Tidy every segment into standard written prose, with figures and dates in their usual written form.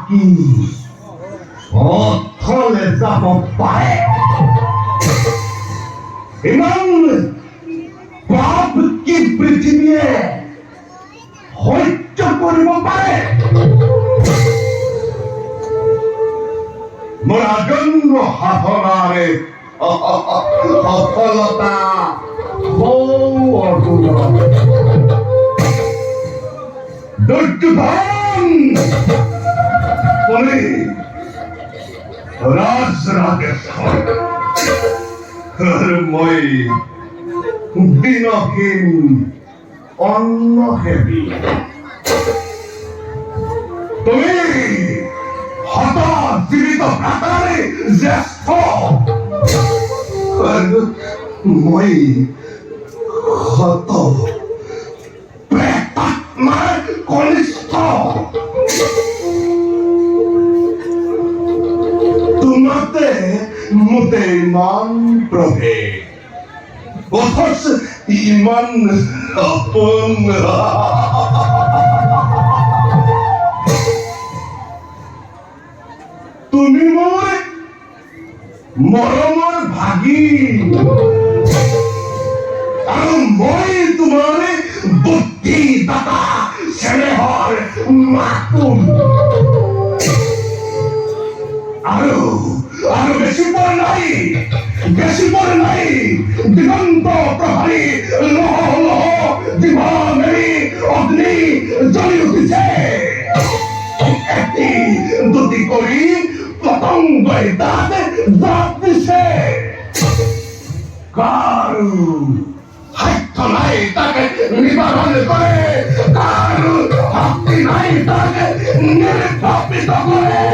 কি অথলে যাব পাৰে ইমান পাপ কি পৃথিৱীয়ে সহ্য কৰিব পাৰে মোৰ আগন্য সাধনাৰে সফলতা দুৰ্যোধন তুমি ৰাজৰাজেশ্বৰ মই দিনহীন অন্নসেৱী তুমি জীবিত ভ্ৰাতাৰে জ্যেষ্ঠ মই হত প্ৰেতাত্মাৰ কনিষ্ঠ তোমাতে মোতে ইমান প্ৰভেদ অথচ ইমান আপোন তুমি মোৰ মৰমৰ ভাগিন আৰু মই তোমাৰ বুদ্ধিদাতা স্নেহৰ মাতুল আৰু বেছি পৰ নাই দিগন্ত প্ৰহাৰী লহ লহ জিভা মেলি অগ্নি জ্বলি উঠিছে এটি দুটি কৰি পতংগই দাঁত জাপ দিছে কাৰো সাধ্য নাই তাকে নিবাৰণ কৰে কাৰো শক্তি নাই তাকে নিৰ্বাপিত কৰে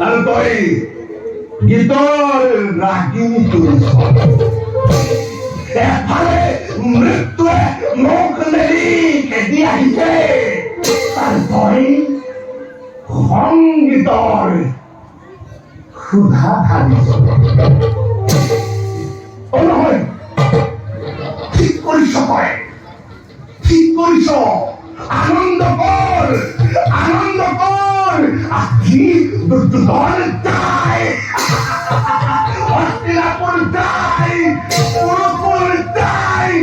আৰু তই গীতৰ ৰাগিনী তুলিছ এফালে মৃত্যুৱে মুখ মেলি খেদি আহিছে আৰু তই সংগীতৰ ক্ষুধা ঢালিছ নহয় ঠিক কৰিছ তই ঠিক কৰিছ আনন্দ কৰ আজি দুৰ্যোধন যায় হস্তিনাপুৰ যায় পুৰুপুৰ যায়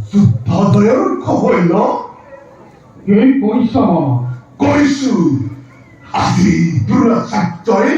যুদ্ধদয়ৰ খবৰ ন কৰিছো আজি দ্ৰোণাচাৰ্যই